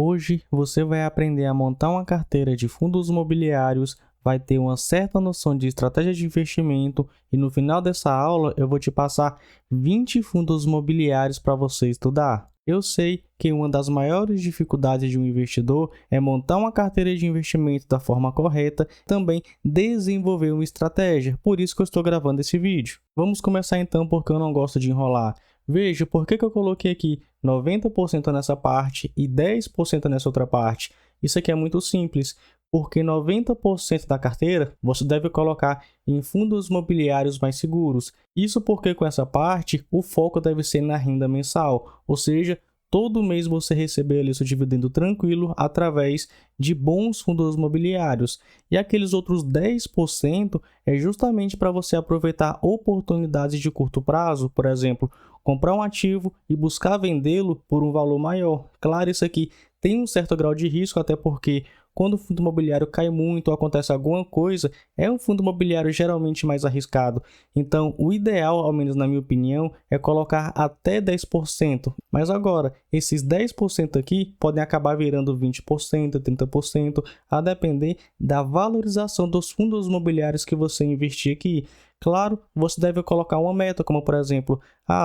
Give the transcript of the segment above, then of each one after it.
Hoje você vai aprender a montar uma carteira de fundos imobiliários, vai ter uma certa noção de estratégia de investimento e no final dessa aula eu vou te passar 20 fundos imobiliários para você estudar. Eu sei que uma das maiores dificuldades de um investidor é montar uma carteira de investimento da forma correta e também desenvolver uma estratégia, por isso que eu estou gravando esse vídeo. Vamos começar então porque eu não gosto de enrolar. Veja por que eu coloquei aqui 90% nessa parte e 10% nessa outra parte. Isso aqui é muito simples, porque 90% da carteira você deve colocar em fundos imobiliários mais seguros. Isso porque com essa parte o foco deve ser na renda mensal, ou seja, todo mês você receber ali seu dividendo tranquilo através de bons fundos imobiliários. E aqueles outros 10% é justamente para você aproveitar oportunidades de curto prazo, por exemplo, comprar um ativo e buscar vendê-lo por um valor maior. Claro, isso aqui tem um certo grau de risco, até porque quando o fundo imobiliário cai muito ou acontece alguma coisa, é um fundo imobiliário geralmente mais arriscado. Então, o ideal, ao menos na minha opinião, é colocar até 10%. Mas agora, esses 10% aqui podem acabar virando 20%, 30%, a depender da valorização dos fundos imobiliários que você investir aqui. Claro, você deve colocar uma meta, como por exemplo,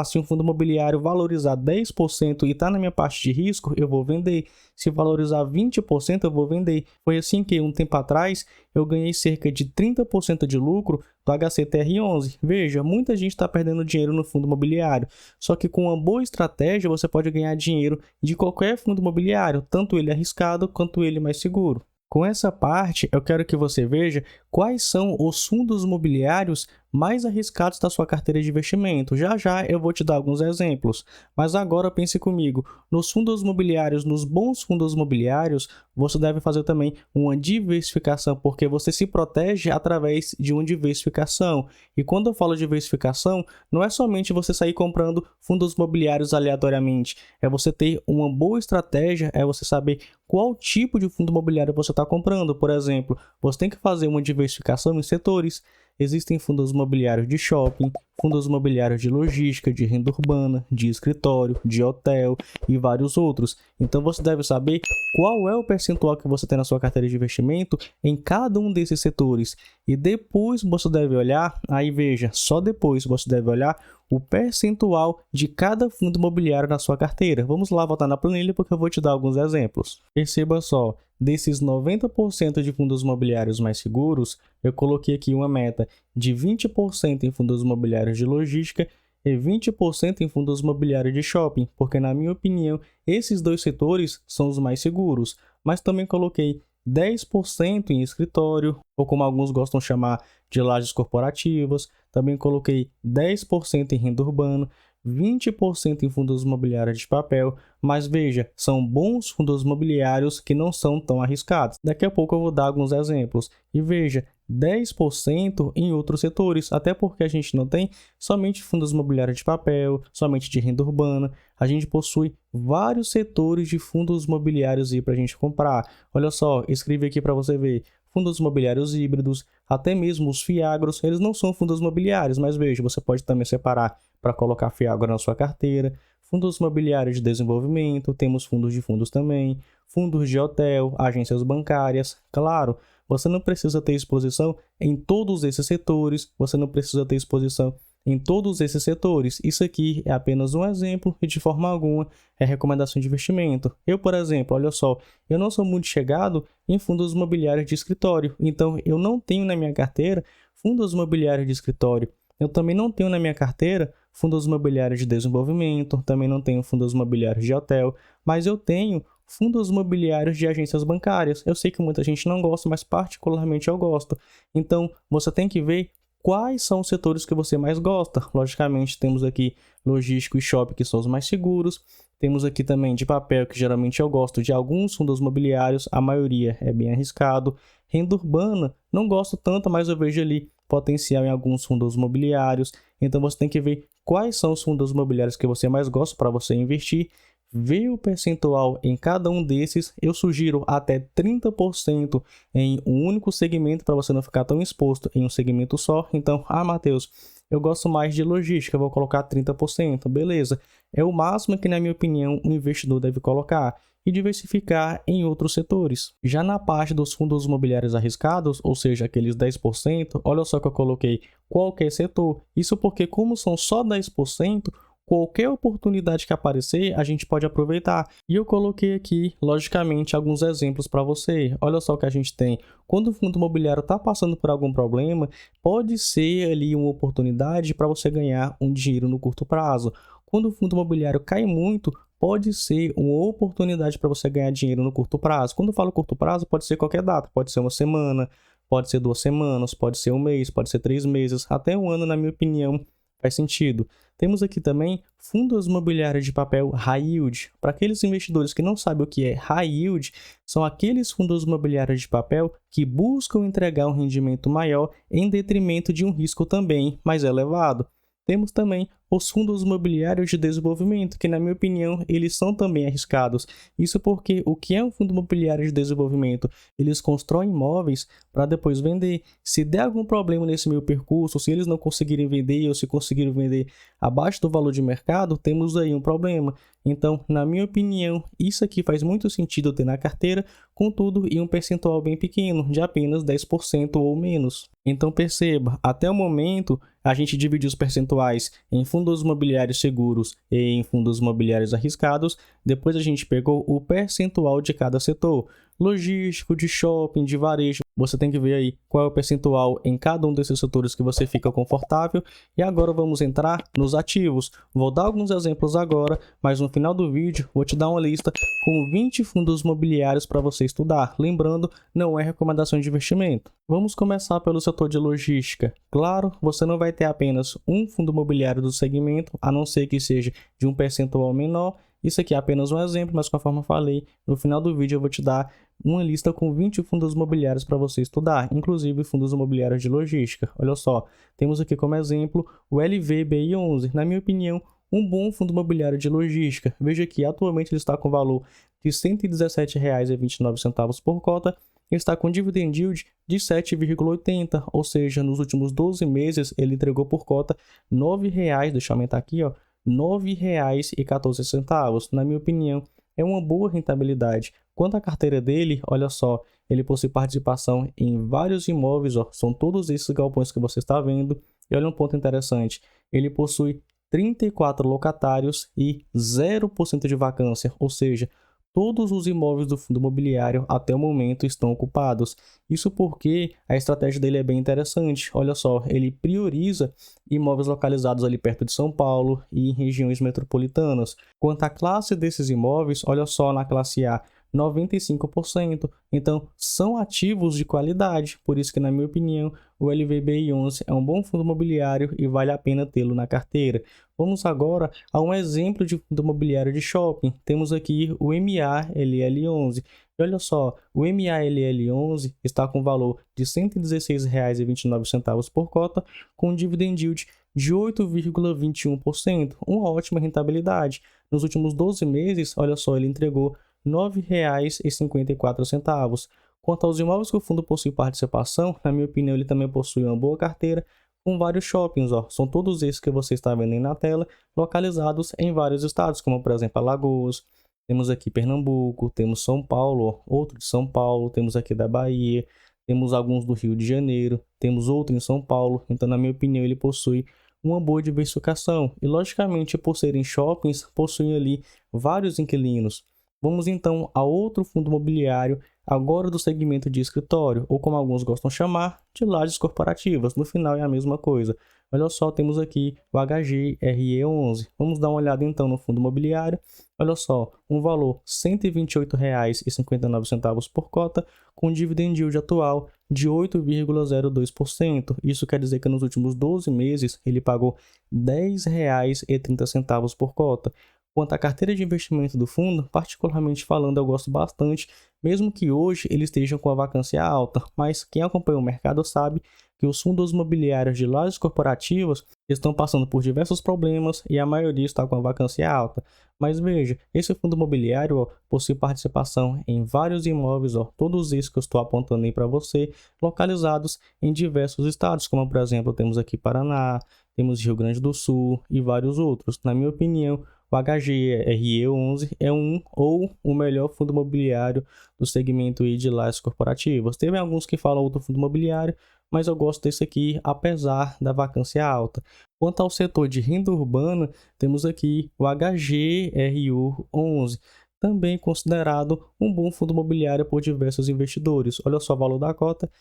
se um fundo imobiliário valorizar 10% e está na minha parte de risco, eu vou vender. Se valorizar 20%, eu vou vender. Foi assim que, um tempo atrás, eu ganhei cerca de 30% de lucro do HCTR11. Veja, muita gente está perdendo dinheiro no fundo imobiliário, só que com uma boa estratégia você pode ganhar dinheiro de qualquer fundo imobiliário, tanto ele arriscado quanto ele mais seguro. Com essa parte, eu quero que você veja quais são os fundos imobiliários mais arriscados da sua carteira de investimento. Já já eu vou te dar alguns exemplos, mas agora pense comigo, nos fundos imobiliários, nos bons fundos imobiliários, você deve fazer também uma diversificação, porque você se protege através de uma diversificação. E quando eu falo diversificação, não é somente você sair comprando fundos imobiliários aleatoriamente, é você ter uma boa estratégia, é você saber qual tipo de fundo imobiliário você está comprando. Por exemplo, você tem que fazer uma diversificação em setores. Existem fundos imobiliários de shopping, fundos imobiliários de logística, de renda urbana, de escritório, de hotel e vários outros. Então você deve saber qual é o percentual que você tem na sua carteira de investimento em cada um desses setores. E depois você deve olhar, aí veja, só depois você deve olhar o percentual de cada fundo imobiliário na sua carteira. Vamos lá voltar na planilha porque eu vou te dar alguns exemplos. Perceba só, desses 90% de fundos imobiliários mais seguros, eu coloquei aqui uma meta de 20% em fundos imobiliários de logística e 20% em fundos imobiliários de shopping, porque na minha opinião, esses dois setores são os mais seguros. Mas também coloquei 10% em escritório, ou como alguns gostam de chamar de lajes corporativas. Também coloquei 10% em renda urbana, 20% em fundos imobiliários de papel, mas veja, são bons fundos imobiliários que não são tão arriscados. Daqui a pouco eu vou dar alguns exemplos. E veja, 10% em outros setores, até porque a gente não tem somente fundos imobiliários de papel, somente de renda urbana, a gente possui vários setores de fundos imobiliários para a gente comprar. Olha só, escrevi aqui para você ver. Fundos imobiliários híbridos, até mesmo os fiagros, eles não são fundos imobiliários, mas veja, você pode também separar para colocar fiagro na sua carteira. Fundos imobiliários de desenvolvimento, temos fundos de fundos também, fundos de hotel, agências bancárias. Claro, você não precisa ter exposição em todos esses setores, você não precisa ter exposição em todos esses setores. Isso aqui é apenas um exemplo e de forma alguma é recomendação de investimento. Eu, por exemplo, olha só, eu não sou muito chegado em fundos imobiliários de escritório, então eu não tenho na minha carteira fundos imobiliários de escritório. Eu também não tenho na minha carteira fundos imobiliários de desenvolvimento, também não tenho fundos imobiliários de hotel, mas eu tenho fundos imobiliários de agências bancárias. Eu sei que muita gente não gosta, mas particularmente eu gosto. Então, você tem que ver quais são os setores que você mais gosta. Logicamente, temos aqui logístico e shopping, que são os mais seguros. Temos aqui também de papel, que geralmente eu gosto de alguns fundos imobiliários, a maioria é bem arriscado. Renda urbana, não gosto tanto, mas eu vejo ali potencial em alguns fundos imobiliários. Então você tem que ver quais são os fundos imobiliários que você mais gosta para você investir. Ver o percentual em cada um desses, eu sugiro até 30% em um único segmento para você não ficar tão exposto em um segmento só. Então, Matheus, eu gosto mais de logística, vou colocar 30%, beleza. É o máximo que, na minha opinião, um investidor deve colocar. e diversificar em outros setores. Já na parte dos fundos imobiliários arriscados, ou seja, aqueles 10%, olha só que eu coloquei qualquer setor. Isso porque, como são só 10%, qualquer oportunidade que aparecer, a gente pode aproveitar. E eu coloquei aqui, logicamente, alguns exemplos para você. Olha só o que a gente tem. Quando o fundo imobiliário está passando por algum problema, pode ser ali uma oportunidade para você ganhar um dinheiro no curto prazo. Quando o fundo imobiliário cai muito, pode ser uma oportunidade para você ganhar dinheiro no curto prazo. Quando eu falo curto prazo, pode ser qualquer data. Pode ser uma semana, pode ser 2 semanas, pode ser um mês, pode ser 3 meses, até um ano, na minha opinião, faz sentido. Temos aqui também fundos imobiliários de papel high yield. Para aqueles investidores que não sabem o que é high yield, são aqueles fundos imobiliários de papel que buscam entregar um rendimento maior em detrimento de um risco também mais elevado. Temos também os fundos imobiliários de desenvolvimento, que na minha opinião, eles são também arriscados. Isso porque o que é um fundo imobiliário de desenvolvimento? Eles constroem imóveis para depois vender. Se der algum problema nesse meio percurso, se eles não conseguirem vender ou se conseguirem vender abaixo do valor de mercado, temos aí um problema. Então, na minha opinião, isso aqui faz muito sentido ter na carteira, contudo, em um percentual bem pequeno, de apenas 10% ou menos. Então, perceba, até o momento, a gente divide os percentuais em fundos imobiliários seguros e em fundos imobiliários arriscados. Depois a gente pegou o percentual de cada setor. Logístico, de shopping, de varejo. Você tem que ver aí qual é o percentual em cada um desses setores que você fica confortável. E agora vamos entrar nos ativos. Vou dar alguns exemplos agora, mas no final do vídeo vou te dar uma lista com 20 fundos imobiliários para você estudar. Lembrando, não é recomendação de investimento. Vamos começar pelo setor de logística. Claro, você não vai ter apenas um fundo imobiliário do segmento, a não ser que seja de um percentual menor. Isso aqui é apenas um exemplo, mas conforme eu falei, no final do vídeo eu vou te dar uma lista com 20 fundos imobiliários para você estudar, inclusive fundos imobiliários de logística. Olha só, temos aqui como exemplo o LVBI11, na minha opinião, um bom fundo imobiliário de logística. Veja que atualmente ele está com valor de R$ 117,29 por cota, ele está com dividend yield de 7,80, ou seja, nos últimos 12 meses ele entregou por cota R$ 9,00, deixa eu aumentar aqui, ó, R$ 9,14. Na minha opinião, é uma boa rentabilidade. Quanto à carteira dele, olha só, ele possui participação em vários imóveis, ó, são todos esses galpões que você está vendo. E olha um ponto interessante, ele possui 34 locatários e 0% de vacância, ou seja, todos os imóveis do fundo imobiliário até o momento estão ocupados. Isso porque a estratégia dele é bem interessante. Olha só, ele prioriza imóveis localizados ali perto de São Paulo e em regiões metropolitanas. Quanto à classe desses imóveis, olha só, na classe A, 95%. Então, são ativos de qualidade. Por isso que, na minha opinião, o LVBI11 é um bom fundo imobiliário e vale a pena tê-lo na carteira. Vamos agora a um exemplo de fundo imobiliário de shopping. Temos aqui o MALL11. E olha só, o MALL11 está com valor de R$ 116,29 por cota, com dividend yield de 8,21%, uma ótima rentabilidade. Nos últimos 12 meses, olha só, ele entregou R$ 9,54. Quanto aos imóveis que o fundo possui participação, na minha opinião, ele também possui uma boa carteira, com vários shoppings, ó. São todos esses que você está vendo aí na tela, localizados em vários estados, como por exemplo Alagoas, temos aqui Pernambuco, temos São Paulo, ó, outro de São Paulo, temos aqui da Bahia, temos alguns do Rio de Janeiro, temos outro em São Paulo. Então, na minha opinião, ele possui uma boa diversificação e, logicamente, por serem shoppings, possuem ali vários inquilinos. Vamos então a outro fundo imobiliário, agora do segmento de escritório, ou como alguns gostam de chamar, de lajes corporativas. No final é a mesma coisa. Olha só, temos aqui o HGRE11. Vamos dar uma olhada então no fundo imobiliário. Olha só, um valor R$ 128,59 por cota, com dividend yield atual de 8,02%. Isso quer dizer que nos últimos 12 meses ele pagou R$ 10,30 por cota. Quanto à carteira de investimento do fundo, particularmente falando, eu gosto bastante, mesmo que hoje eles estejam com a vacância alta, mas quem acompanha o mercado sabe que os fundos imobiliários de lajes corporativas estão passando por diversos problemas e a maioria está com a vacância alta. Mas veja, esse fundo imobiliário, ó, possui participação em vários imóveis, ó, todos esses que eu estou apontando aí para você, localizados em diversos estados, como por exemplo temos aqui Paraná, temos Rio Grande do Sul e vários outros. Na minha opinião, o HGRE11 é um ou o melhor fundo imobiliário do segmento aí de lajes corporativas. Teve alguns que falam outro fundo imobiliário, mas eu gosto desse aqui, apesar da vacância alta. Quanto ao setor de renda urbana, temos aqui o HGRU11, também considerado um bom fundo imobiliário por diversos investidores. Olha só o valor da cota, R$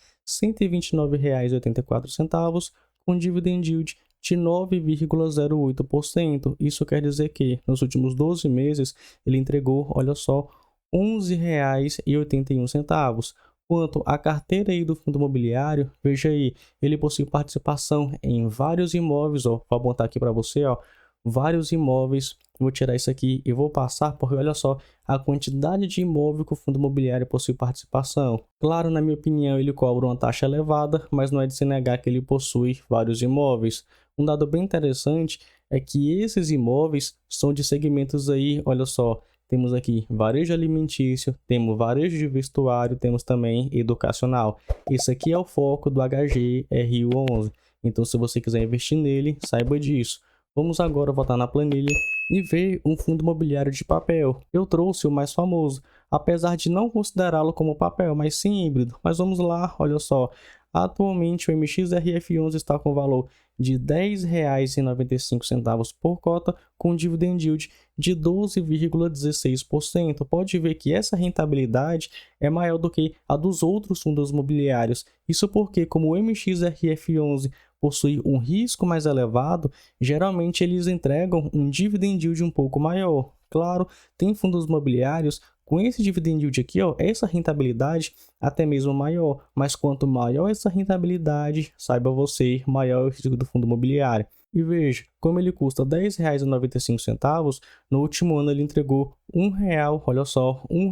129,84, com dividend yield de 9,08%. Isso quer dizer que nos últimos 12 meses ele entregou, olha só, R$ 11,81. Quanto à carteira aí do fundo imobiliário, veja aí, ele possui participação em vários imóveis, ó, vou apontar aqui para você, ó, vários imóveis. Vou tirar isso aqui e vou passar, porque olha só a quantidade de imóvel que o fundo imobiliário possui participação. Claro, na minha opinião, ele cobra uma taxa elevada, mas não é de se negar que ele possui vários imóveis. Um dado bem interessante é que esses imóveis são de segmentos aí, olha só, temos aqui varejo alimentício, temos varejo de vestuário, temos também educacional. Isso aqui é o foco do HGRU11. Então, se você quiser investir nele, saiba disso. Vamos agora voltar na planilha e ver um fundo imobiliário de papel. Eu trouxe o mais famoso, apesar de não considerá-lo como papel, mas sim híbrido. Mas vamos lá, olha só. Atualmente o MXRF11 está com valor de R$ 10,95 por cota, com dividend yield de 12,16%. Pode ver que essa rentabilidade é maior do que a dos outros fundos imobiliários. Isso porque, como o MXRF11 possui um risco mais elevado, geralmente eles entregam um dividend yield um pouco maior. Claro, tem fundos imobiliários com esse dividend yield aqui, ó, essa rentabilidade até mesmo maior, mas quanto maior essa rentabilidade, saiba você, maior é o risco do fundo imobiliário. E veja, como ele custa R$ 10,95, no último ano ele entregou R$ 1,00, olha só, R$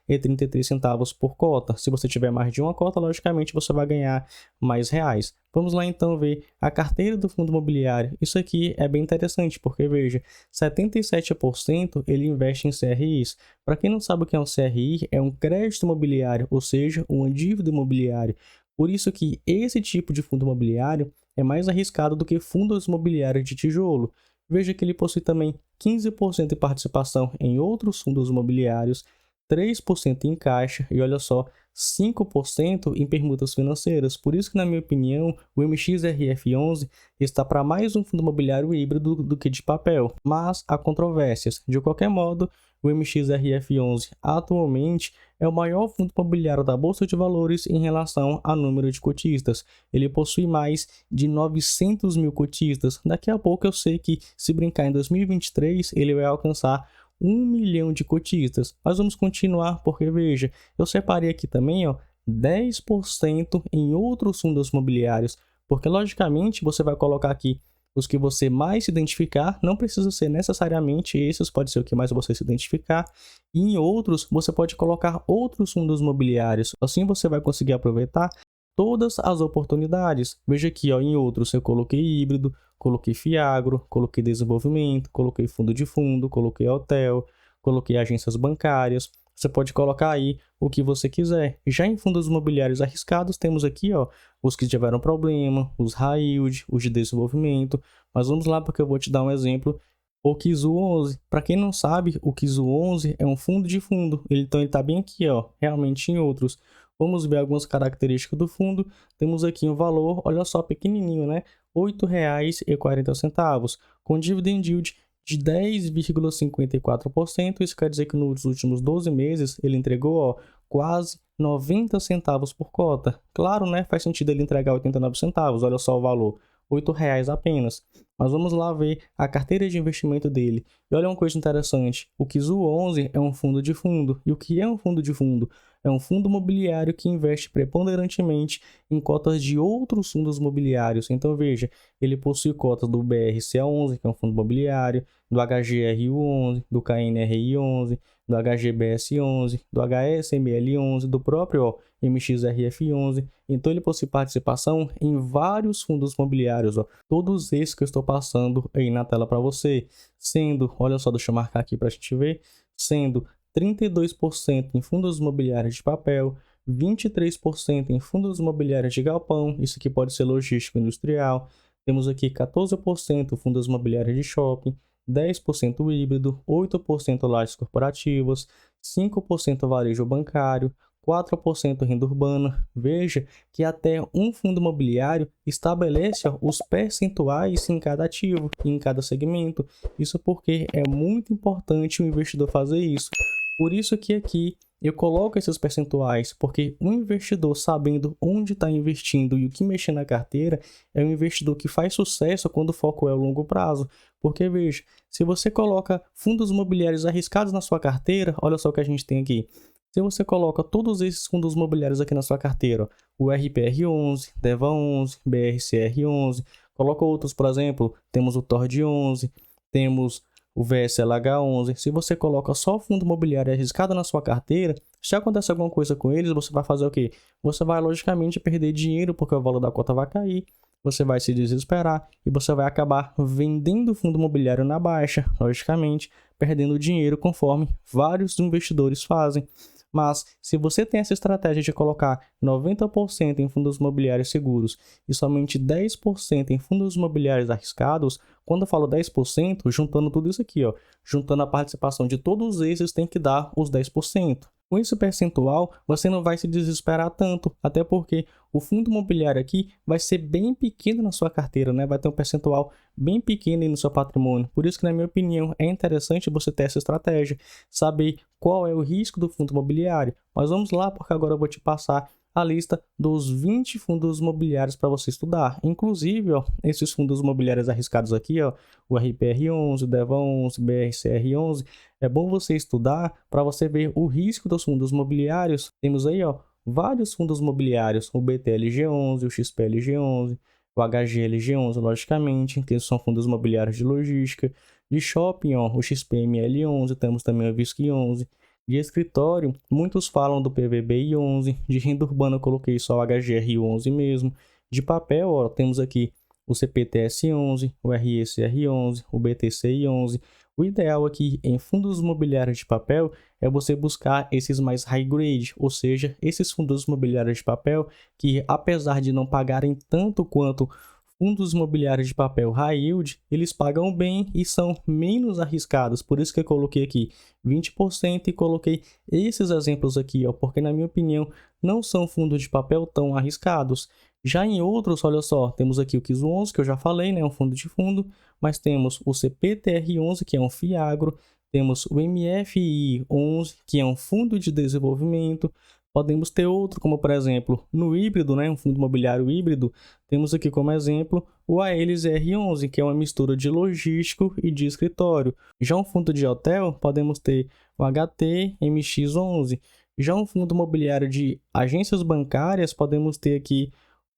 1,33 por cota. Se você tiver mais de uma cota, logicamente você vai ganhar mais reais. Vamos lá então ver a carteira do fundo imobiliário. Isso aqui é bem interessante, porque veja, 77% ele investe em CRIs. Para quem não sabe o que é um CRI, é um crédito imobiliário, ou seja, uma dívida imobiliária. Por isso que esse tipo de fundo imobiliário é mais arriscado do que fundos imobiliários de tijolo. Veja que ele possui também 15% de participação em outros fundos imobiliários, 3% em caixa e, olha só, 5% em permutas financeiras. Por isso que, na minha opinião, o MXRF11 está para mais um fundo imobiliário híbrido do que de papel. Mas há controvérsias. De qualquer modo, o MXRF11 atualmente é o maior fundo imobiliário da Bolsa de Valores em relação ao número de cotistas. Ele possui mais de 900 mil cotistas. Daqui a pouco eu sei que, se brincar em 2023, ele vai alcançar 1 milhão de cotistas. Mas vamos continuar, porque veja, eu separei aqui também, ó, 10% em outros fundos imobiliários, porque logicamente você vai colocar aqui os que você mais se identificar, não precisa ser necessariamente esses, pode ser o que mais você se identificar, e em outros você pode colocar outros fundos imobiliários, assim você vai conseguir aproveitar todas as oportunidades. Veja aqui, ó, em outros eu coloquei híbrido, coloquei Fiagro, coloquei desenvolvimento, coloquei fundo de fundo, coloquei hotel, coloquei agências bancárias. Você pode colocar aí o que você quiser. Já em fundos imobiliários arriscados, temos aqui, ó, os que tiveram problema, os high yield, os de desenvolvimento. Mas vamos lá, porque eu vou te dar um exemplo. O KIZU11. Para quem não sabe, o KIZU11 é um fundo de fundo. Então ele está bem aqui, ó, realmente em outros. Vamos ver algumas características do fundo. Temos aqui um valor, olha só, pequenininho, né? R$ 8,40, com dividend yield de 10,54%. Isso quer dizer que nos últimos 12 meses ele entregou, ó, quase 90 centavos por cota. Claro, né? Faz sentido ele entregar 89 centavos, olha só o valor. R$ 8,00 apenas. Mas vamos lá ver a carteira de investimento dele. E olha uma coisa interessante, o KIZU11 é um fundo de fundo. E o que é um fundo de fundo? É um fundo imobiliário que investe preponderantemente em cotas de outros fundos imobiliários. Então veja, ele possui cotas do BRCA11, que é um fundo imobiliário, do HGRU11, do KNRI11, do HGBS11, do HSML11, do próprio, ó, MXRF11. Então ele possui participação em vários fundos imobiliários, ó, todos esses que eu estou passando aí na tela para você, sendo, olha só, deixa eu marcar aqui para a gente ver, sendo 32% em fundos imobiliários de papel, 23% em fundos imobiliários de galpão, isso aqui pode ser logístico industrial, temos aqui 14% fundos imobiliários de shopping, 10% híbrido, 8% lajes corporativas, 5% varejo bancário, 4% renda urbana. Veja que até um fundo imobiliário estabelece os percentuais em cada ativo, em cada segmento. Isso porque é muito importante o investidor fazer isso. Por isso que aqui eu coloco esses percentuais, porque um investidor sabendo onde está investindo e o que mexer na carteira é um investidor que faz sucesso quando o foco é o longo prazo. Porque veja, se você coloca fundos imobiliários arriscados na sua carteira, olha só o que a gente tem aqui. Se você coloca todos esses fundos imobiliários aqui na sua carteira, ó, o RPR11, DEVA11, BRCR11, coloca outros, por exemplo, temos o TORD11, temos o VSLH11. Se você coloca só o fundo imobiliário arriscado na sua carteira, se acontece alguma coisa com eles, você vai fazer o quê? Você vai, logicamente, perder dinheiro porque o valor da cota vai cair, você vai se desesperar e você vai acabar vendendo o fundo imobiliário na baixa, logicamente, perdendo dinheiro conforme vários investidores fazem. Mas, se você tem essa estratégia de colocar 90% em fundos imobiliários seguros e somente 10% em fundos imobiliários arriscados, quando eu falo 10%, juntando tudo isso aqui, ó, juntando a participação de todos esses, tem que dar os 10%. Com esse percentual, você não vai se desesperar tanto, até porque o fundo imobiliário aqui vai ser bem pequeno na sua carteira, né? Vai ter um percentual bem pequeno aí no seu patrimônio. Por isso que, na minha opinião, é interessante você ter essa estratégia, saber qual é o risco do fundo imobiliário. Mas vamos lá, porque agora eu vou te passar a lista dos 20 fundos imobiliários para você estudar. Inclusive, ó, esses fundos imobiliários arriscados aqui, ó, o RPR11, o DEVA11, BRCR11, é bom você estudar para você ver o risco dos fundos imobiliários. Temos aí, ó, vários fundos imobiliários, o BTLG11, o XPLG11, o HGLG11, logicamente, que são fundos imobiliários de logística, de shopping, ó, o XPML11, temos também o VISC11, de escritório, muitos falam do PVBI11, de renda urbana eu coloquei só o HGR11 mesmo, de papel, ó, temos aqui o CPTS11, o RECR11, o BTCI11. O ideal aqui em fundos imobiliários de papel é você buscar esses mais high grade, ou seja, esses fundos imobiliários de papel que, apesar de não pagarem tanto quanto fundos imobiliários de papel high yield, eles pagam bem e são menos arriscados. Por isso que eu coloquei aqui 20% e coloquei esses exemplos aqui, ó, porque na minha opinião não são fundos de papel tão arriscados. Já em outros, olha só, temos aqui o KIS11, que eu já falei, né, um fundo de fundo, mas temos o CPTR11, que é um FIAGRO, temos o MFI11, que é um fundo de desenvolvimento. Podemos ter outro, como por exemplo, no híbrido, né, um fundo imobiliário híbrido, temos aqui como exemplo o ALZR11, que é uma mistura de logístico e de escritório. Já um fundo de hotel, podemos ter o HTMX11. Já um fundo imobiliário de agências bancárias, podemos ter aqui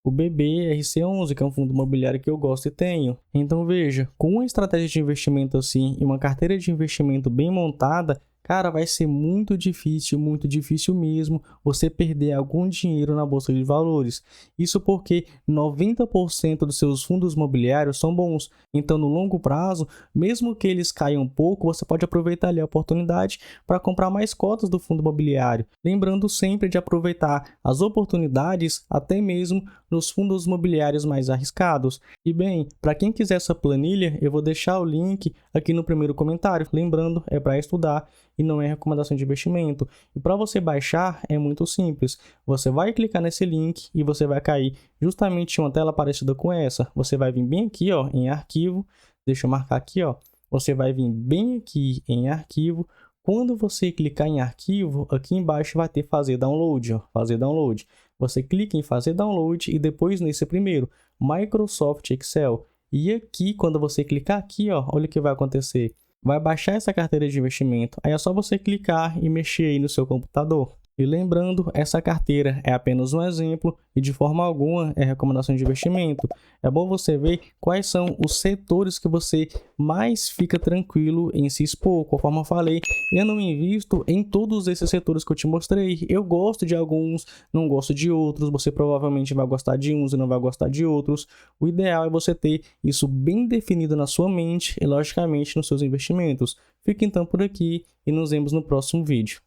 o BBRC11, que é um fundo imobiliário que eu gosto e tenho. Então veja, com uma estratégia de investimento assim e uma carteira de investimento bem montada, cara, vai ser muito difícil mesmo você perder algum dinheiro na bolsa de valores. Isso porque 90% dos seus fundos imobiliários são bons. Então, no longo prazo, mesmo que eles caiam um pouco, você pode aproveitar ali a oportunidade para comprar mais cotas do fundo imobiliário. Lembrando sempre de aproveitar as oportunidades até mesmo nos fundos imobiliários mais arriscados. E bem, para quem quiser essa planilha, eu vou deixar o link aqui no primeiro comentário. Lembrando, é para estudar e não é recomendação de investimento. E para você baixar é muito simples. Você vai clicar nesse link e você vai cair justamente em uma tela parecida com essa. Você vai vir bem aqui, ó, em arquivo. Deixa eu marcar aqui, ó. Você vai vir bem aqui em arquivo. Quando você clicar em arquivo, aqui embaixo vai ter fazer download, ó, fazer download. Você clica em fazer download e depois nesse primeiro, Microsoft Excel. E aqui, quando você clicar aqui, ó, olha o que vai acontecer. Vai baixar essa carteira de investimento. Aí é só você clicar e mexer aí no seu computador. E lembrando, essa carteira é apenas um exemplo e de forma alguma é recomendação de investimento. É bom você ver quais são os setores que você mais fica tranquilo em se expor. Conforme eu falei, eu não invisto em todos esses setores que eu te mostrei. Eu gosto de alguns, não gosto de outros. Você provavelmente vai gostar de uns e não vai gostar de outros. O ideal é você ter isso bem definido na sua mente e, logicamente, nos seus investimentos. Fique então por aqui e nos vemos no próximo vídeo.